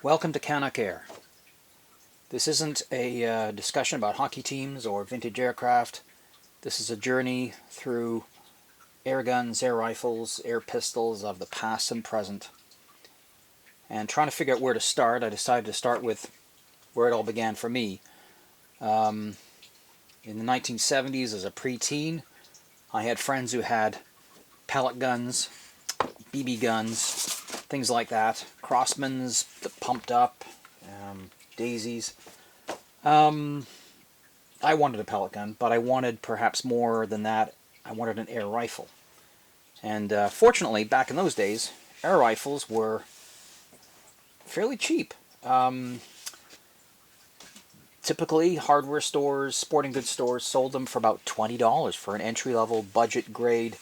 Welcome to Canuck Air. This isn't a discussion about hockey teams or vintage aircraft. This is a journey through air guns, air rifles, air pistols of the past and present. And trying to figure out where to start, I decided to start with where it all began for me. In the 1970s, as a preteen, I had friends who had pellet guns, BB guns, things like that, Crossmans that pumped up, daisies. I wanted a pellet gun, but I wanted perhaps more than that. I wanted an air rifle. And fortunately, back in those days, air rifles were fairly cheap. Typically, hardware stores, sporting goods stores sold them for about $20 for an entry-level, budget-grade,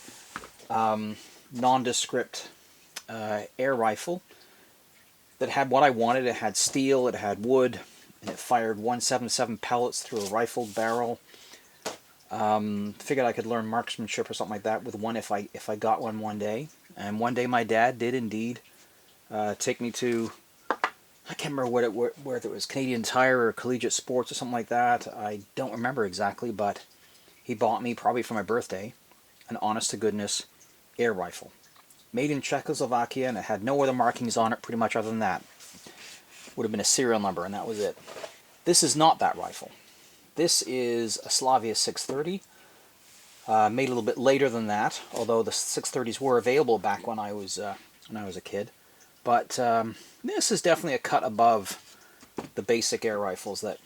nondescript air rifle that had what I wanted. It had steel, it had wood, and it fired 177 pellets through a rifled barrel. Figured I could learn marksmanship or something like that with one if I got one day. And one day my dad did indeed take me to, I can't remember whether it was Canadian Tire or Collegiate Sports or something like that. I don't remember exactly, but he bought me, probably for my birthday, an honest-to-goodness air rifle. Made in Czechoslovakia, and it had no other markings on it pretty much other than that. Would have been a serial number, and that was it. This is not that rifle. This is a Slavia 630, made a little bit later than that, although the 630s were available back when I was a kid. But this is definitely a cut above the basic air rifles that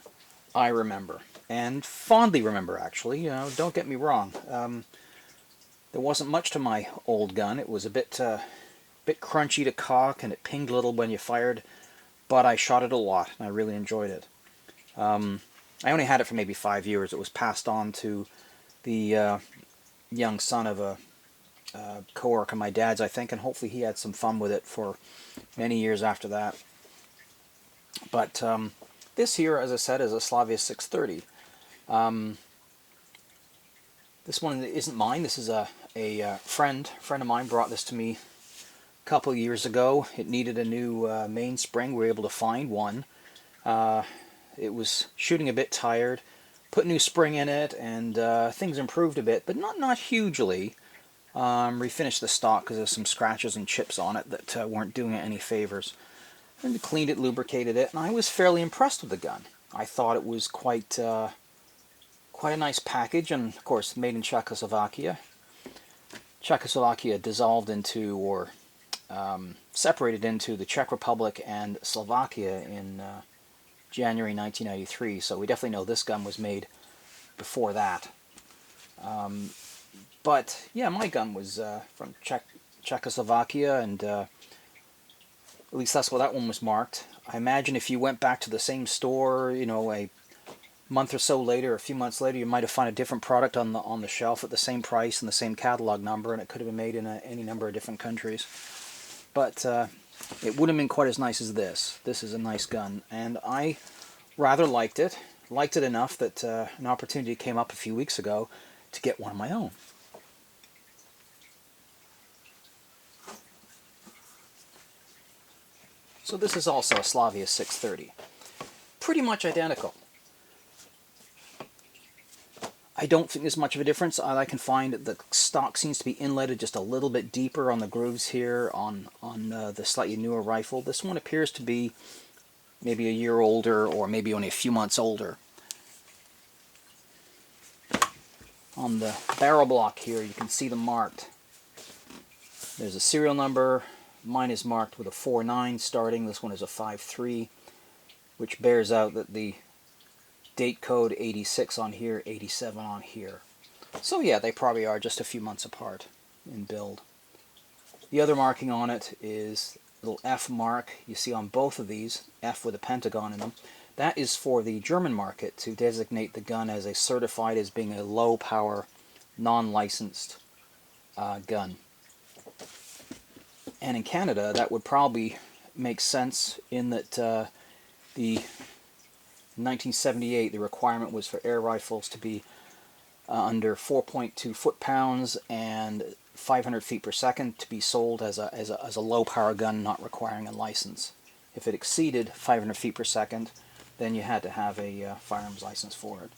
I remember, and fondly remember, actually. Don't get me wrong. There wasn't much to my old gun. It was a bit crunchy to cock, and it pinged a little when you fired, but I shot it a lot, and I really enjoyed it. I only had it for maybe 5 years. It was passed on to the young son of a co-worker of my dad's, I think, and hopefully he had some fun with it for many years after that. But this here, as I said, is a Slavia 630. This one isn't mine. This is a friend of mine brought this to me a couple of years ago. It needed a new mainspring. We were able to find one. It was shooting a bit tired. Put a new spring in it, and things improved a bit, but not hugely. Refinished the stock because there's some scratches and chips on it that weren't doing it any favors. And cleaned it, lubricated it, and I was fairly impressed with the gun. I thought it was quite a nice package, and of course made in Czechoslovakia. Czechoslovakia dissolved into, or separated into, the Czech Republic and Slovakia in January 1993, so we definitely know this gun was made before that. But yeah, my gun was from Czechoslovakia, and at least that's what that one was marked. I imagine if you went back to the same store, a month or so later, a few months later, you might have found a different product on the shelf at the same price and the same catalog number, and it could have been made in any number of different countries. But it wouldn't have been quite as nice as this. This is a nice gun, and I rather liked it. Liked it enough that an opportunity came up a few weeks ago to get one of my own. So this is also a Slavia 630. Pretty much identical. I don't think there's much of a difference. I can find the stock seems to be inletted just a little bit deeper on the grooves here on the slightly newer rifle. This one appears to be maybe a year older, or maybe only a few months older. On the barrel block here, you can see them marked. There's a serial number. Mine is marked with a 49 starting. This one is a 53, which bears out that the date code 86 on here, 87 on here. So yeah, they probably are just a few months apart in build. The other marking on it is a little F mark. You see on both of these, F with a pentagon in them. That is for the German market to designate the gun as certified as being a low-power, non-licensed gun. And in Canada, that would probably make sense in that the 1978, the requirement was for air rifles to be under 4.2 foot-pounds and 500 feet per second to be sold as a low-power gun not requiring a license. If it exceeded 500 feet per second, then you had to have a firearms license for it.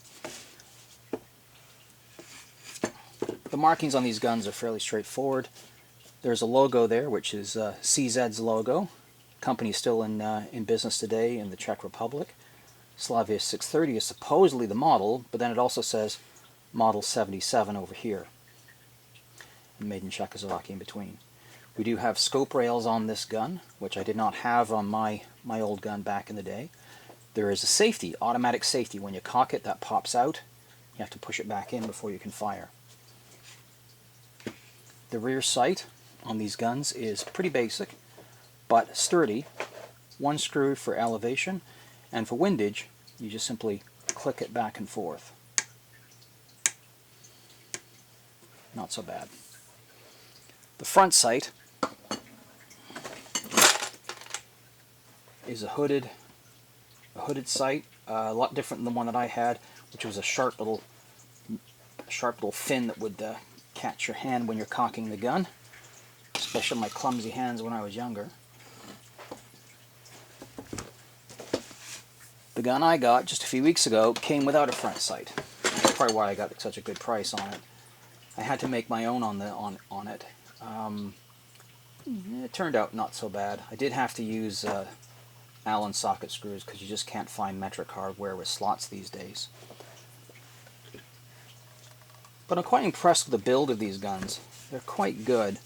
The markings on these guns are fairly straightforward. There's a logo there, which is CZ's logo. Company still in business today in the Czech Republic. Slavia 630 is supposedly the model, but then it also says Model 77 over here, and made in Czechoslovakia in between. We do have scope rails on this gun, which I did not have on my old gun back in the day. There is a safety, automatic safety. When you cock it, that pops out. You have to push it back in before you can fire. The rear sight on these guns is pretty basic, but sturdy. One screw for elevation, and for windage, you just simply click it back and forth. Not so bad. The front sight is a hooded sight, a lot different than the one that I had, which was a sharp little fin that would catch your hand when you're cocking the gun, especially my clumsy hands when I was younger. The gun I got just a few weeks ago came without a front sight. That's probably why I got such a good price on it. I had to make my own on it. It turned out not so bad. I did have to use Allen socket screws because you just can't find metric hardware with slots these days. But I'm quite impressed with the build of these guns. They're quite good.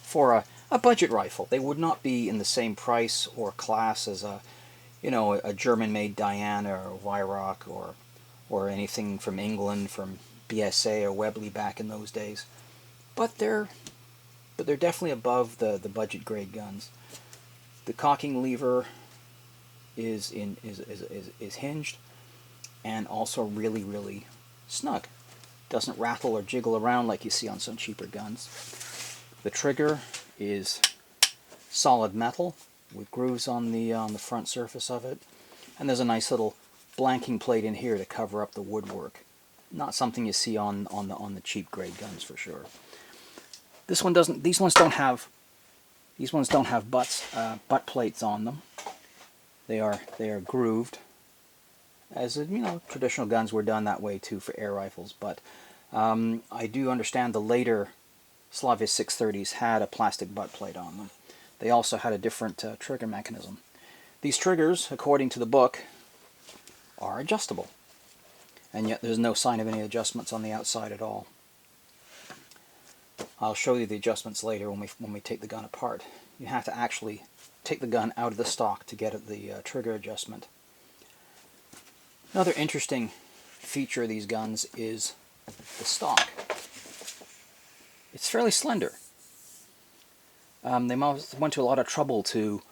For a budget rifle, they would not be in the same price or class as a German-made Diana or Weihrauch or anything from England, from BSA or Webley back in those days. But they're definitely above the budget grade guns. The cocking lever is hinged and also really, really snug. Doesn't rattle or jiggle around like you see on some cheaper guns. The trigger is solid metal with grooves on the front surface of it, and there's a nice little blanking plate in here to cover up the woodwork. Not something you see on the cheap grade guns for sure. This one doesn't. These ones don't have butt plates on them. They are grooved, as traditional guns were done that way too for air rifles. But I do understand the later Slavia 630s had a plastic butt plate on them. They also had a different trigger mechanism. These triggers, according to the book, are adjustable, and yet there's no sign of any adjustments on the outside at all. I'll show you the adjustments later when we take the gun apart. You have to actually take the gun out of the stock to get at the trigger adjustment. Another interesting feature of these guns is the stock. It's fairly slender. They went to a lot of trouble to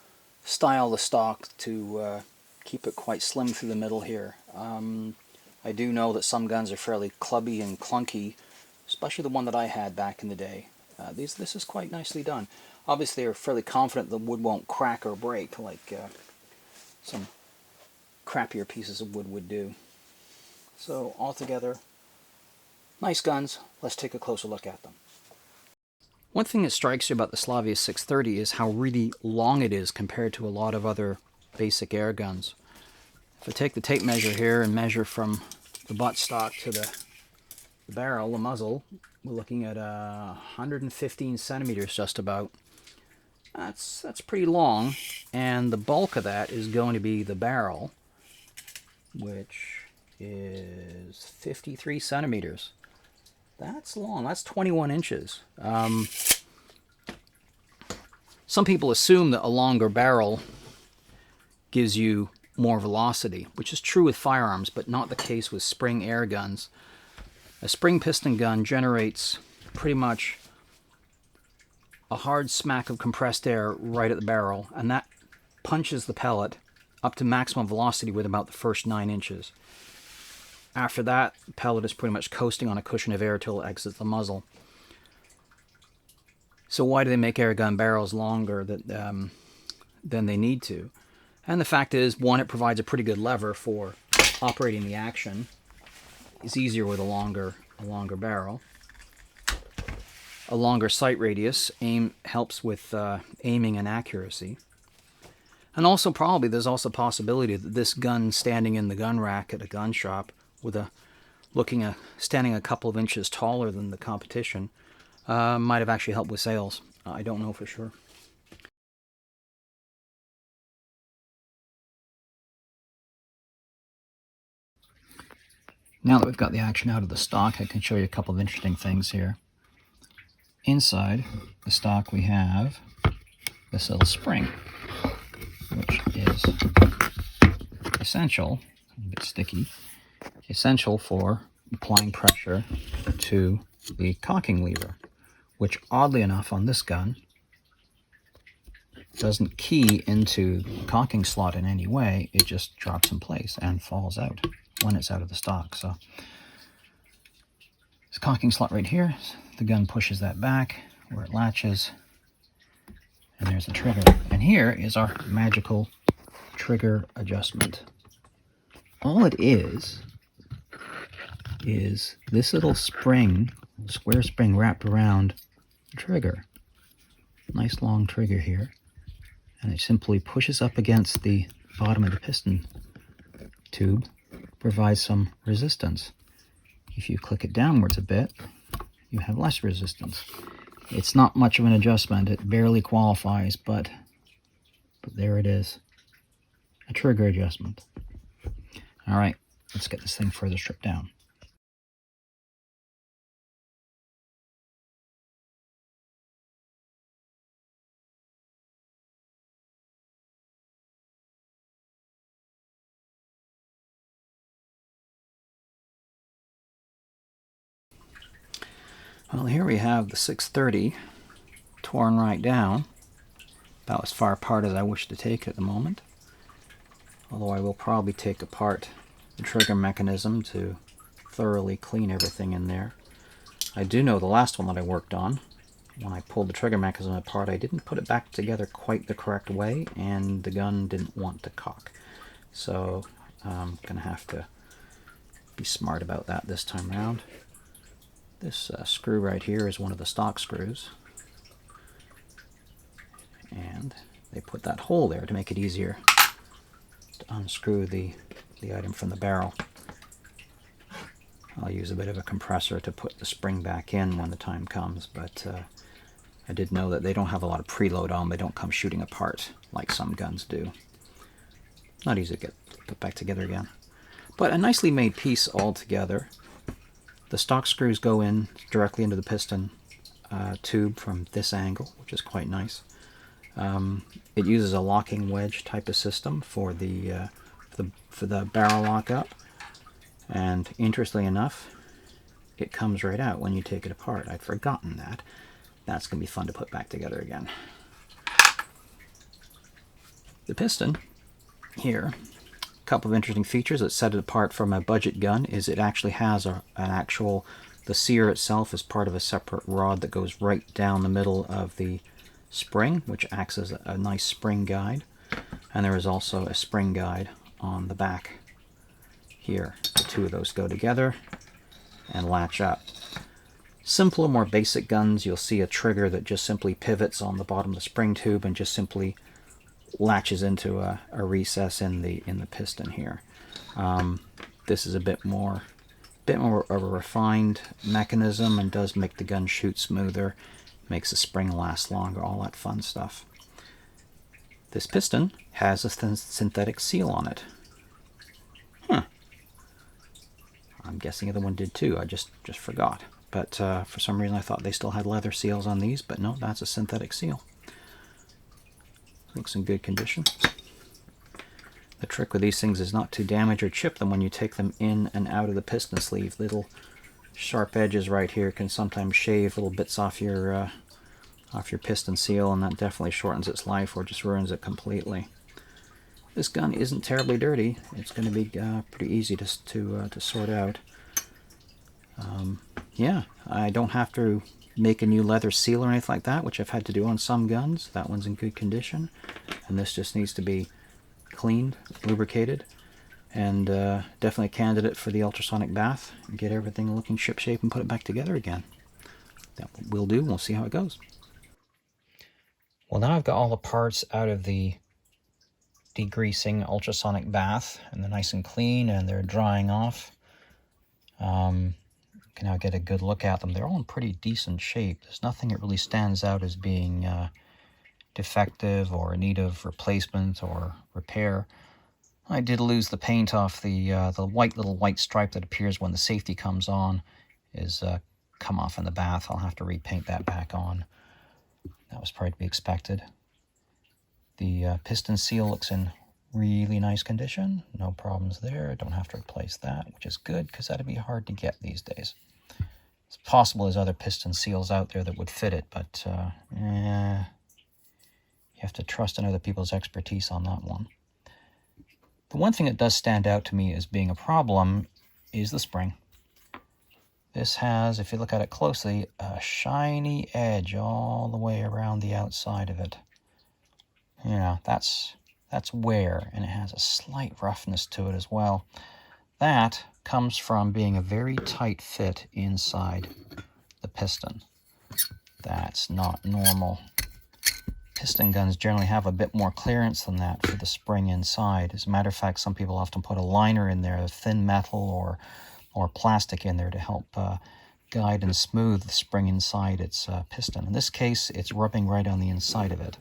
style the stock to keep it quite slim through the middle here. I do know that some guns are fairly clubby and clunky, especially the one that I had back in the day. This is quite nicely done. Obviously, they're fairly confident the wood won't crack or break like some crappier pieces of wood would do. So altogether, nice guns. Let's take a closer look at them. One thing that strikes you about the Slavia 630 is how really long it is compared to a lot of other basic air guns. If I take the tape measure here and measure from the buttstock to the barrel, the muzzle, we're looking at 115 centimeters just about. That's pretty long, and the bulk of that is going to be the barrel, which is 53 centimeters. That's long. That's 21 inches. Some people assume that a longer barrel gives you more velocity, which is true with firearms, but not the case with spring air guns. A spring piston gun generates pretty much a hard smack of compressed air right at the barrel, and that punches the pellet up to maximum velocity with about the first 9 inches. After that, the pellet is pretty much coasting on a cushion of air till it exits the muzzle. So why do they make air gun barrels longer than they need to? And the fact is, one, it provides a pretty good lever for operating the action. It's easier with a longer barrel. A longer sight radius helps with aiming and accuracy. And also probably there's also a possibility that this gun standing in the gun rack at a gun shop with a standing a couple of inches taller than the competition might have actually helped with sales. I don't know for sure. Now that we've got the action out of the stock, I can show you a couple of interesting things here. Inside the stock we have this little spring, which is essential, a bit sticky, essential for applying pressure to the cocking lever, which oddly enough on this gun doesn't key into the cocking slot in any way. It just drops in place and falls out when it's out of the stock. So this cocking slot right here, the gun pushes that back where it latches, and there's the trigger. And here is our magical trigger adjustment. All it is this little spring, square spring wrapped around the trigger. Nice long trigger here. And it simply pushes up against the bottom of the piston tube, provides some resistance. If you click it downwards a bit, you have less resistance. It's not much of an adjustment. It barely qualifies, but there it is. A trigger adjustment. All right, let's get this thing further stripped down. Well, here we have the 630 torn right down, about as far apart as I wish to take it at the moment. Although I will probably take apart the trigger mechanism to thoroughly clean everything in there. I do know the last one that I worked on, when I pulled the trigger mechanism apart, I didn't put it back together quite the correct way, and the gun didn't want to cock. So I'm going to have to be smart about that this time around. This screw right here is one of the stock screws, and they put that hole there to make it easier to unscrew the item from the barrel. I'll use a bit of a compressor to put the spring back in when the time comes, but I did know that they don't have a lot of preload on them. They don't come shooting apart like some guns do. Not easy to get put back together again. But a nicely made piece altogether. The stock screws go in directly into the piston tube from this angle, which is quite nice. It uses a locking wedge type of system for the barrel lockup, and interestingly enough, it comes right out when you take it apart. I'd forgotten that. That's going to be fun to put back together again. The piston here, a couple of interesting features that set it apart from a budget gun is it actually has the sear itself is part of a separate rod that goes right down the middle of the spring, which acts as a nice spring guide. And there is also a spring guide on the back here. The two of those go together and latch up. Simpler, more basic guns, you'll see a trigger that just simply pivots on the bottom of the spring tube and just simply latches into a recess in the piston here. This is a bit more of a refined mechanism and does make the gun shoot smoother, makes the spring last longer, all that fun stuff. This piston has a synthetic seal on it. I'm guessing the other one did too. I just forgot. But for some reason I thought they still had leather seals on these, but no, that's a synthetic seal. Looks in good condition. The trick with these things is not to damage or chip them when you take them in and out of the piston sleeve. Little sharp edges right here can sometimes shave little bits off your piston seal, and that definitely shortens its life or just ruins it completely. This gun isn't terribly dirty. It's going to be pretty easy to sort out. Yeah, I don't have to make a new leather seal or anything like that, which I've had to do on some guns. That one's in good condition, and this just needs to be cleaned, lubricated, and definitely a candidate for the ultrasonic bath. Get everything looking shipshape and put it back together again. That will do. We'll see how it goes. Well, now I've got all the parts out of the degreasing ultrasonic bath, and they're nice and clean and they're drying off. You can now get a good look at them. They're all in pretty decent shape. There's nothing that really stands out as being defective or in need of replacement or repair. I did lose the paint off the little white stripe that appears when the safety comes on is come off in the bath. I'll have to repaint that back on. That was probably to be expected. The piston seal looks in really nice condition. No problems there. Don't have to replace that, which is good because that'd be hard to get these days. It's possible there's other piston seals out there that would fit it, but you have to trust in other people's expertise on that one. The one thing that does stand out to me as being a problem is the spring. This has, if you look at it closely, a shiny edge all the way around the outside of it. You know, that's wear, and it has a slight roughness to it as well. That comes from being a very tight fit inside the piston. That's not normal. Piston guns generally have a bit more clearance than that for the spring inside. As a matter of fact, some people often put a liner in there, a thin metal or plastic in there to help guide and smooth the spring inside its piston. In this case, it's rubbing right on the inside of it.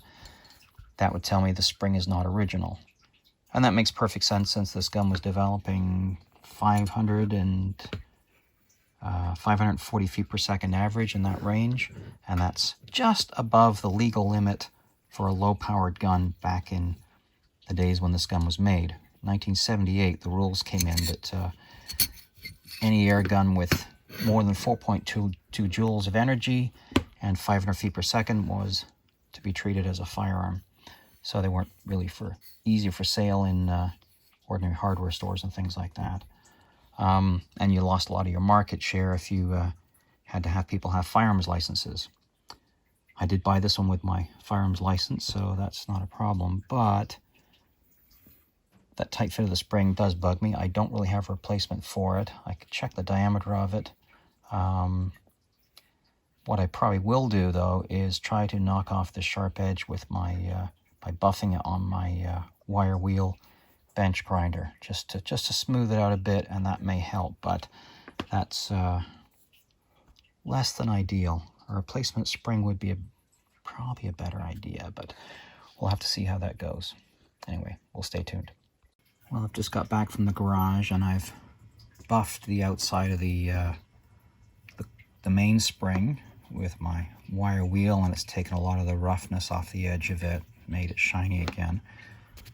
That would tell me the spring is not original. And that makes perfect sense since this gun was developing 540 feet per second average in that range, and that's just above the legal limit for a low-powered gun back in the days when this gun was made. 1978, the rules came in that any air gun with more than 4.22 joules of energy and 500 feet per second was to be treated as a firearm. So they weren't really easy for sale in ordinary hardware stores and things like that. And you lost a lot of your market share if you had to have people have firearms licenses. I did buy this one with my firearms license, so that's not a problem, but that tight fit of the spring does bug me. I don't really have a replacement for it. I could check the diameter of it. What I probably will do, though, is try to knock off the sharp edge with my by buffing it on my wire wheel bench grinder, just to smooth it out a bit, and that may help, but that's less than ideal. A replacement spring would be probably a better idea, but we'll have to see how that goes. Anyway, we'll stay tuned. Well, I've just got back from the garage and I've buffed the outside of the mainspring with my wire wheel, and it's taken a lot of the roughness off the edge of it, made it shiny again.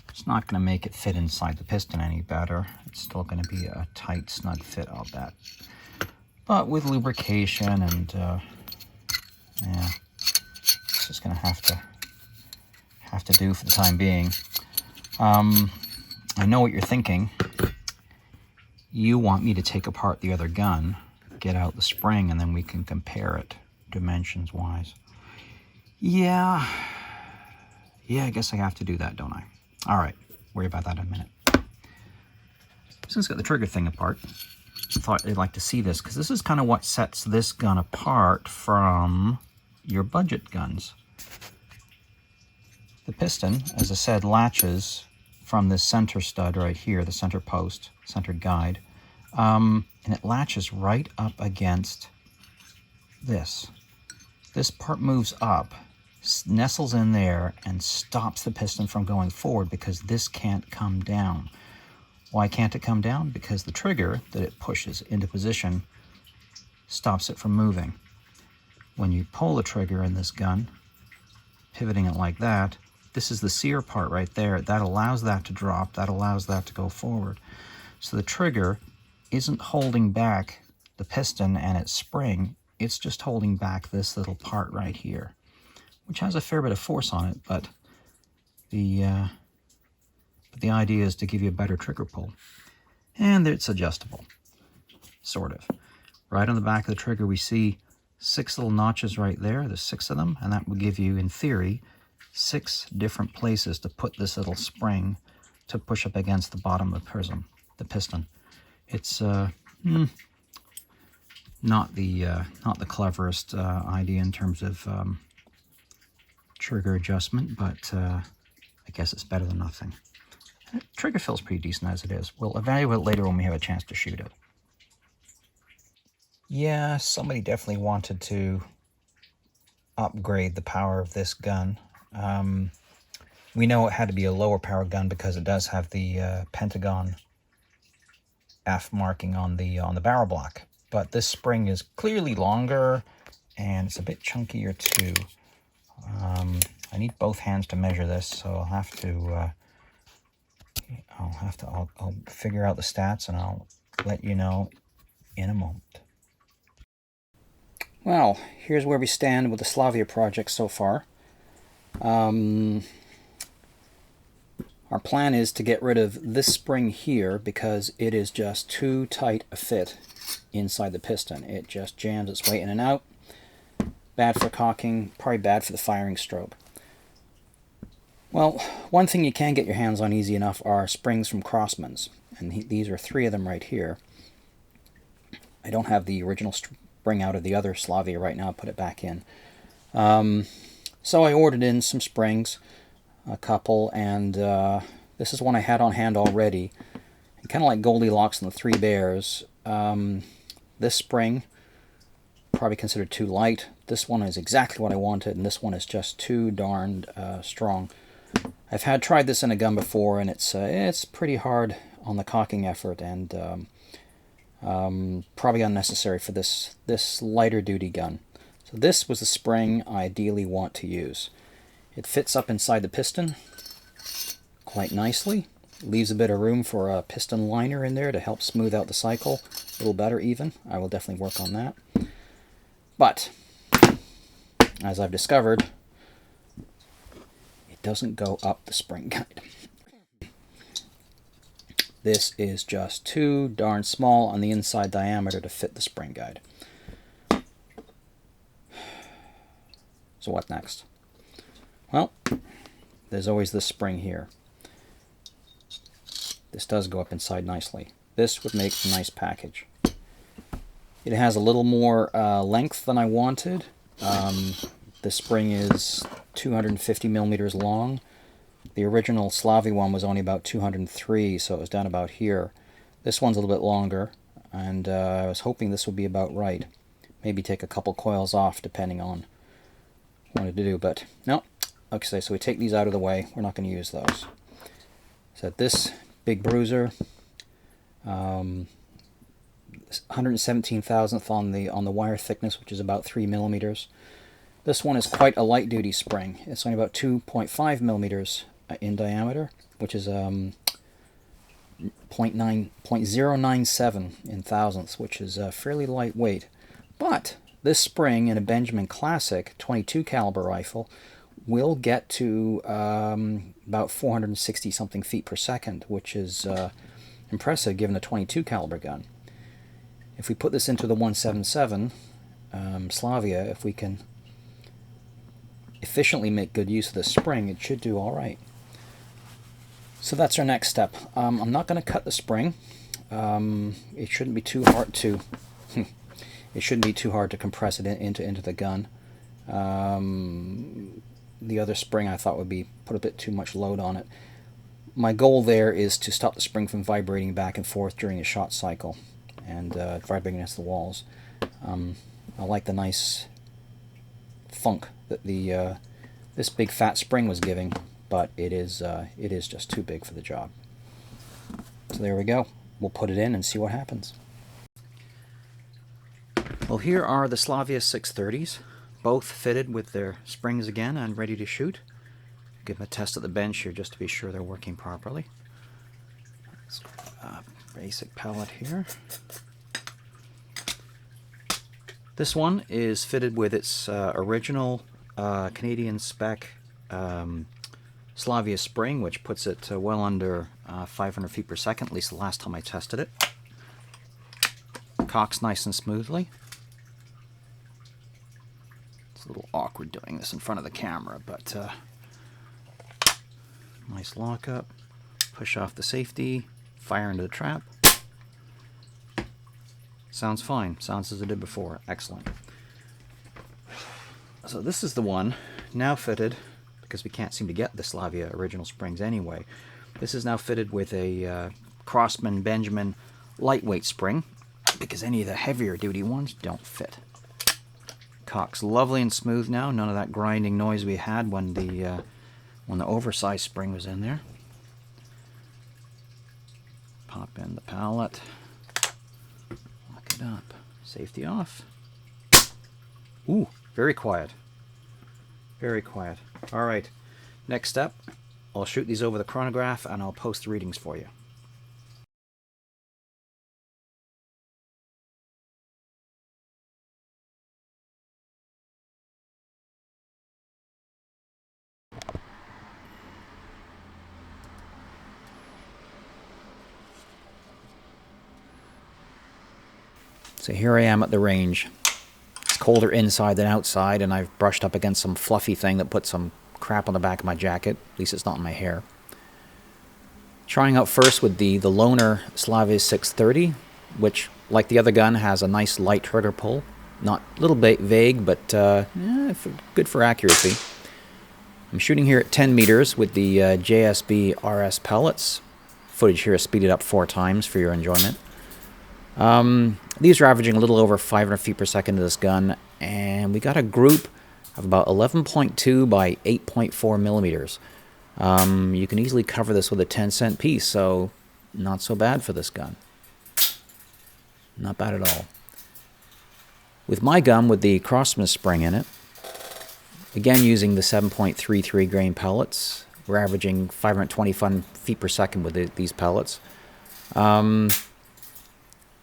It's not going to make it fit inside the piston any better. It's still going to be a tight, snug fit, I'll bet. But with lubrication and yeah, it's just going to have to do for the time being. I know what you're thinking. You want me to take apart the other gun, get out the spring, and then we can compare it dimensions-wise. Yeah, I guess I have to do that, don't I? All right, worry about that in a minute. Since I got the trigger thing apart, I thought I'd like to see this, because this is kind of what sets this gun apart from your budget guns. The piston, as I said, latches from this center stud right here, the center post, center guide, and it latches right up against this. This part moves up, nestles in there, and stops the piston from going forward because this can't come down. Why can't it come down? Because the trigger that it pushes into position stops it from moving. When you pull the trigger in this gun, pivoting it like that, this is the sear part right there. That allows that to drop, that allows that to go forward. So the trigger isn't holding back the piston and its spring, it's just holding back this little part right here, which has a fair bit of force on it, but the idea is to give you a better trigger pull. And it's adjustable, sort of. Right on the back of the trigger we see 6 little notches right there. There's 6 of them, and that will give you, in theory, 6 different places to put this little spring to push up against the bottom of the piston. It's not the cleverest idea in terms of trigger adjustment, but I guess it's better than nothing. The trigger feels pretty decent as it is. We'll evaluate it later when we have a chance to shoot it. Yeah, somebody definitely wanted to upgrade the power of this gun. We know it had to be a lower power gun because it does have the pentagon F marking on the barrel block. But this spring is clearly longer, and it's a bit chunkier too. I need both hands to measure this, so I'll figure out the stats and I'll let you know in a moment. Well, here's where we stand with the Slavia project so far. Our plan is to get rid of this spring here because it is just too tight a fit inside the piston. It just jams its way in and out. Bad for cocking, probably bad for the firing strobe. Well, one thing you can get your hands on easy enough are springs from Crossman's, and these are 3 of them right here. I don't have the original spring out of the other Slavia right now. I'll put it back in. So I ordered in some springs, a couple, and this is one I had on hand already. And kind of like Goldilocks and the 3 Bears, this spring, probably considered too light. This one is exactly what I wanted, and this one is just too darned strong. I've tried this in a gun before, and it's pretty hard on the cocking effort, and probably unnecessary for this lighter duty gun. So this was the spring I ideally want to use. It fits up inside the piston quite nicely. Leaves a bit of room for a piston liner in there to help smooth out the cycle a little better even. I will definitely work on that. But, as I've discovered, it doesn't go up the spring guide. This is just too darn small on the inside diameter to fit the spring guide. So what next? Well, there's always this spring here. This does go up inside nicely. This would make a nice package. It has a little more length than I wanted. This spring is 250 millimeters long. The original Slavia one was only about 203, so it was down about here. This one's a little bit longer, and I was hoping this would be about right. Maybe take a couple coils off depending on what I wanted to do, but no. Okay, so we take these out of the way. We're not going to use those. So this big bruiser, 117 thousandth on the wire thickness, which is about 3 millimeters. This one is quite a light duty spring. It's only about 2.5 millimeters in diameter, which is 0.097 in thousandths, which is fairly lightweight. But this spring in a Benjamin Classic 22 caliber rifle will get to about 460 something feet per second, which is impressive given a 22 caliber gun. If we put this into the 177 Slavia, if we can efficiently make good use of the spring, it should do all right. So that's our next step. I'm not going to cut the spring. It shouldn't be too hard to it shouldn't be too hard to compress it into the gun. The other spring I thought would be put a bit too much load on it. My goal there is to stop the spring from vibrating back and forth during a shot cycle and vibrating against the walls. I like the nice thunk that this big fat spring was giving, but it is just too big for the job. So there we go. We'll put it in and see what happens. Well, here are the Slavia 630s, both fitted with their springs again and ready to shoot. Give them a test at the bench here just to be sure they're working properly. Let's grab a basic pellet here. This one is fitted with its original Canadian spec Slavia spring, which puts it well under 500 feet per second, at least the last time I tested it. Cocks nice and smoothly. It's a little awkward doing this in front of the camera, but nice lockup. Push off the safety, fire into the trap. Sounds fine. Sounds as it did before. Excellent. So this is the one now fitted, because we can't seem to get the Slavia original springs anyway. This is now fitted with a Crossman Benjamin lightweight spring, because any of the heavier duty ones don't fit. Cock's lovely and smooth now. None of that grinding noise we had when the oversized spring was in there. Pop in the pallet. Lock it up. Safety off. Ooh, very quiet. Very quiet. All right. Next step, I'll shoot these over the chronograph and I'll post the readings for you. So here I am at the range. It's colder inside than outside, and I've brushed up against some fluffy thing that put some crap on the back of my jacket. At least it's not in my hair. Trying out first with the Loner Slavia 630, which, like the other gun, has a nice light trigger pull. Not a little bit vague, but good for accuracy. I'm shooting here at 10 meters with the JSB RS pellets. Footage here is speeded up 4 times for your enjoyment. These are averaging a little over 500 feet per second to this gun, and we got a group of about 11.2 by 8.4 millimeters. You can easily cover this with a 10-cent piece, so not so bad for this gun. Not bad at all. With my gun with the Crossman spring in it, again using the 7.33 grain pellets, we're averaging 525 feet per second with these pellets.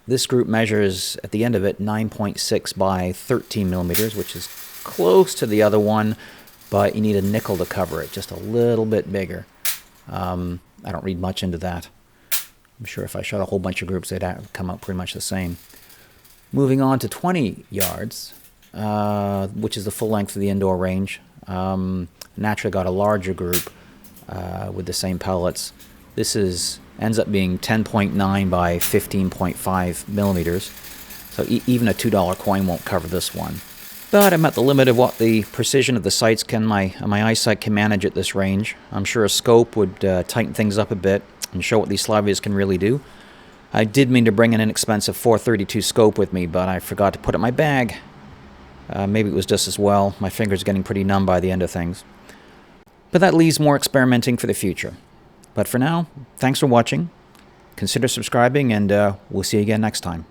This group measures, at the end of it, 9.6 by 13 millimeters, which is close to the other one, but you need a nickel to cover it, just a little bit bigger. I don't read much into that. I'm sure if I shot a whole bunch of groups, they'd come out pretty much the same. Moving on to 20 yards, which is the full length of the indoor range. Naturally got a larger group with the same pellets. This ends up being 10.9 by 15.5 millimeters. So even a $2 coin won't cover this one. But I'm at the limit of what the precision of the sights my eyesight can manage at this range. I'm sure a scope would tighten things up a bit and show what these Slavias can really do. I did mean to bring an inexpensive 432 scope with me, but I forgot to put it in my bag. Maybe it was just as well. My fingers getting pretty numb by the end of things. But that leaves more experimenting for the future. But for now, thanks for watching. Consider subscribing, and we'll see you again next time.